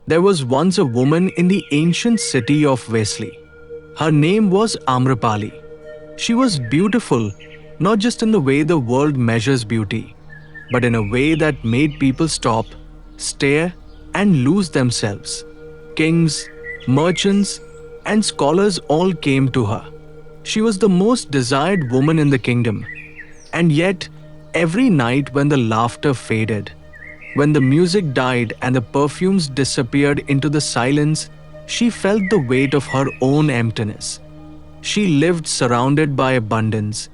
There was once a woman in the ancient city of Vesali. Her name was Amrapali. She was beautiful, not just in the way the world measures beauty, but in a way that made people stop, stare, and lose themselves. Kings, merchants, and scholars all came to her. She was the most desired woman in the kingdom. And yet, every night when the laughter faded, when the music died and the perfumes disappeared into the silence, she felt the weight of her own emptiness. She lived surrounded by abundance,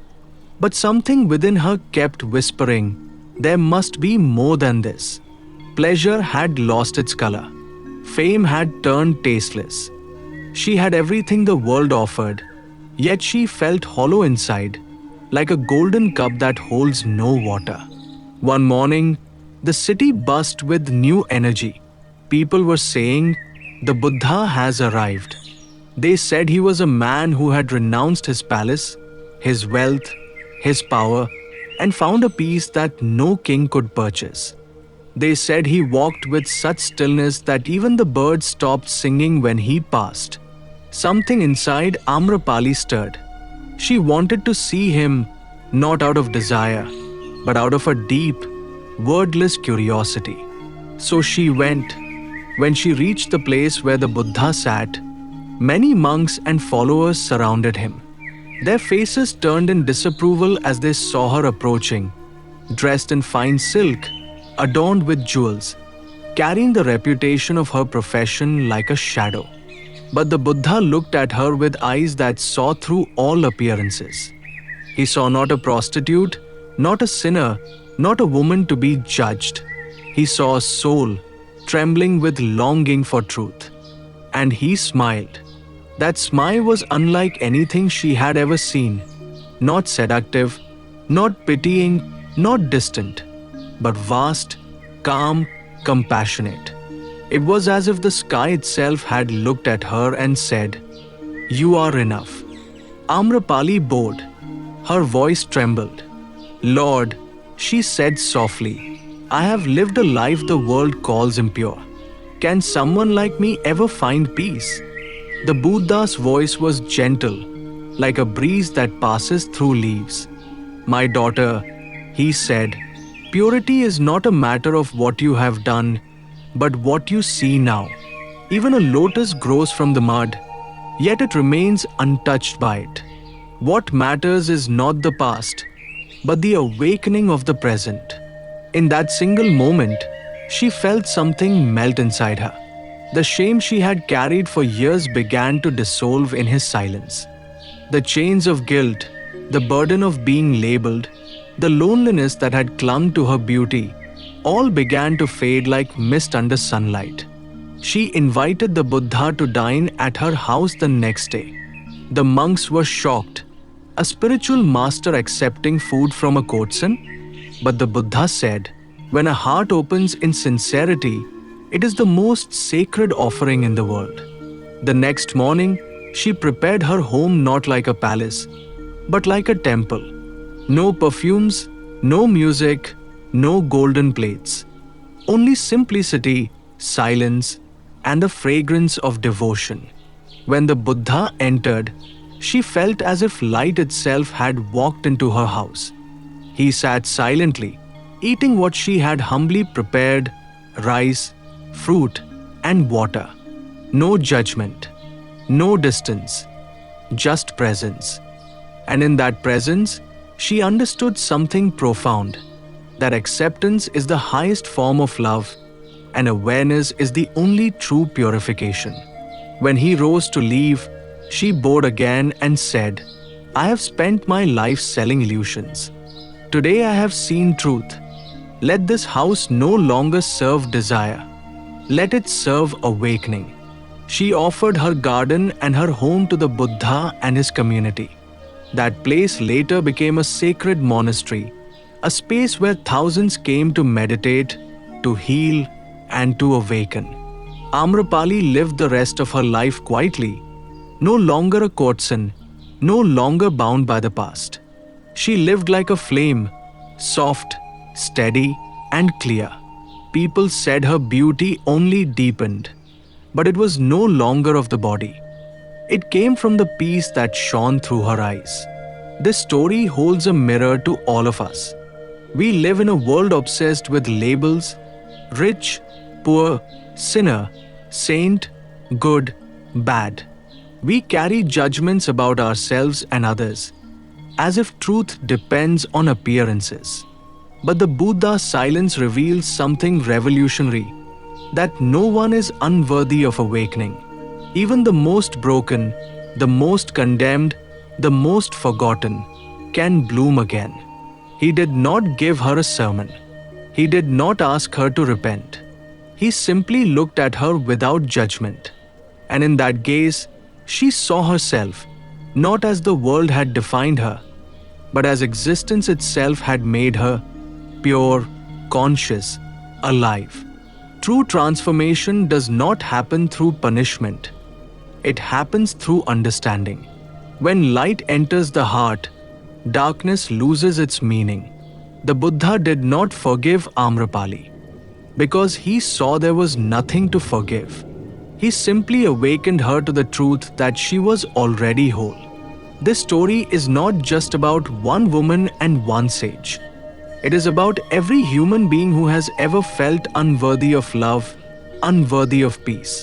but something within her kept whispering, there must be more than this. Pleasure had lost its color. Fame had turned tasteless. She had everything the world offered, yet she felt hollow inside, like a golden cup that holds no water. One morning, the city buzzed with new energy. People were saying, the Buddha has arrived. They said he was a man who had renounced his palace, his wealth, his power, and found a peace that no king could purchase. They said he walked with such stillness that even the birds stopped singing when he passed. Something inside Amrapali stirred. She wanted to see him, not out of desire, but out of a deep, wordless curiosity. So she went. When she reached the place where the Buddha sat, many monks and followers surrounded him. Their faces turned in disapproval as they saw her approaching, dressed in fine silk, adorned with jewels, carrying the reputation of her profession like a shadow. But the Buddha looked at her with eyes that saw through all appearances. He saw not a prostitute, not a sinner, not a woman to be judged. He saw a soul trembling with longing for truth. And he smiled. That smile was unlike anything she had ever seen. Not seductive, not pitying, not distant, but vast, calm, compassionate. It was as if the sky itself had looked at her and said, "You are enough." Amrapali bowed. Her voice trembled. "Lord," she said softly, "I have lived a life the world calls impure. Can someone like me ever find peace?" The Buddha's voice was gentle, like a breeze that passes through leaves. "My daughter," he said, "purity is not a matter of what you have done, but what you see now. Even a lotus grows from the mud, yet it remains untouched by it. What matters is not the past, but the awakening of the present." In that single moment, she felt something melt inside her. The shame she had carried for years began to dissolve in his silence. The chains of guilt, the burden of being labeled, the loneliness that had clung to her beauty, all began to fade like mist under sunlight. She invited the Buddha to dine at her house the next day. The monks were shocked. A spiritual master accepting food from a courtesan? But the Buddha said, when a heart opens in sincerity, it is the most sacred offering in the world. The next morning, she prepared her home not like a palace, but like a temple. No perfumes, no music, no golden plates. Only simplicity, silence, and the fragrance of devotion. When the Buddha entered, she felt as if light itself had walked into her house. He sat silently, eating what she had humbly prepared, rice, fruit, and water. No judgment, no distance, just presence. And in that presence, she understood something profound, that acceptance is the highest form of love, and awareness is the only true purification. When he rose to leave, she bowed again and said, "I have spent my life selling illusions. Today I have seen truth. Let this house no longer serve desire. Let it serve awakening." She offered her garden and her home to the Buddha and his community. That place later became a sacred monastery, a space where thousands came to meditate, to heal, and to awaken. Amrapali lived the rest of her life quietly, no longer a courtesan, no longer bound by the past. She lived like a flame, soft, steady, and clear. People said her beauty only deepened, but it was no longer of the body. It came from the peace that shone through her eyes. This story holds a mirror to all of us. We live in a world obsessed with labels: rich, poor, sinner, saint, good, bad. We carry judgments about ourselves and others, as if truth depends on appearances. But the Buddha's silence reveals something revolutionary: that no one is unworthy of awakening. Even the most broken, the most condemned, the most forgotten can bloom again. He did not give her a sermon. He did not ask her to repent. He simply looked at her without judgment. And in that gaze, she saw herself, not as the world had defined her, but as existence itself had made her: pure, conscious, alive. True transformation does not happen through punishment. It happens through understanding. When light enters the heart, darkness loses its meaning. The Buddha did not forgive Amrapali because he saw there was nothing to forgive. He simply awakened her to the truth that she was already whole. This story is not just about one woman and one sage. It is about every human being who has ever felt unworthy of love, unworthy of peace.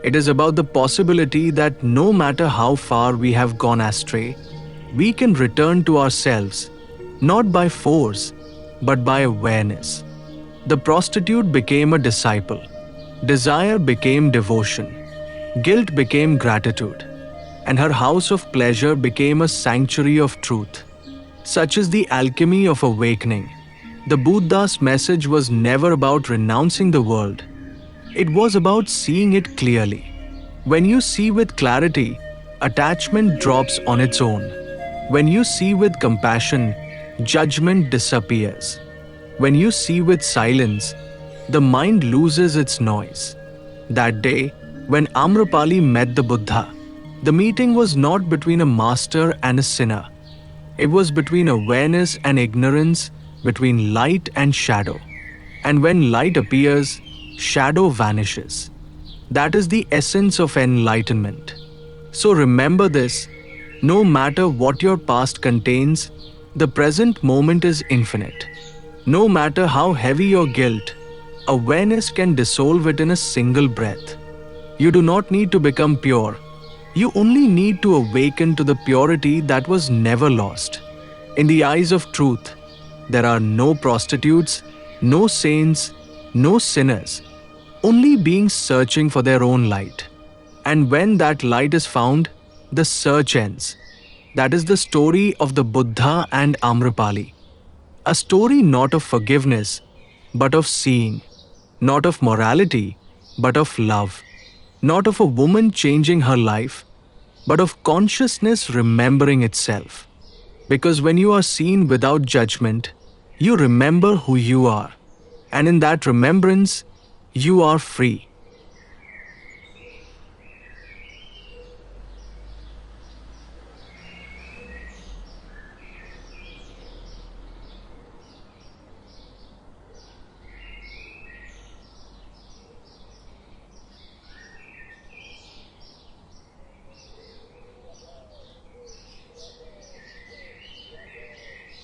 It is about the possibility that no matter how far we have gone astray, we can return to ourselves, not by force, but by awareness. The prostitute became a disciple. Desire became devotion. Guilt became gratitude. And her house of pleasure became a sanctuary of truth. Such is the alchemy of awakening. The Buddha's message was never about renouncing the world. It was about seeing it clearly. When you see with clarity, attachment drops on its own. When you see with compassion, judgment disappears. When you see with silence, the mind loses its noise. That day, when Amrapali met the Buddha, the meeting was not between a master and a sinner. It was between awareness and ignorance, between light and shadow. And when light appears, shadow vanishes. That is the essence of enlightenment. So remember this: no matter what your past contains, the present moment is infinite. No matter how heavy your guilt, awareness can dissolve it in a single breath. You do not need to become pure. You only need to awaken to the purity that was never lost. In the eyes of truth, there are no prostitutes, no saints, no sinners, only beings searching for their own light. And when that light is found, the search ends. That is the story of the Buddha and Amrapali. A story not of forgiveness, but of seeing. Not of morality, but of love. Not of a woman changing her life, but of consciousness remembering itself. Because when you are seen without judgment, you remember who you are. And in that remembrance, you are free.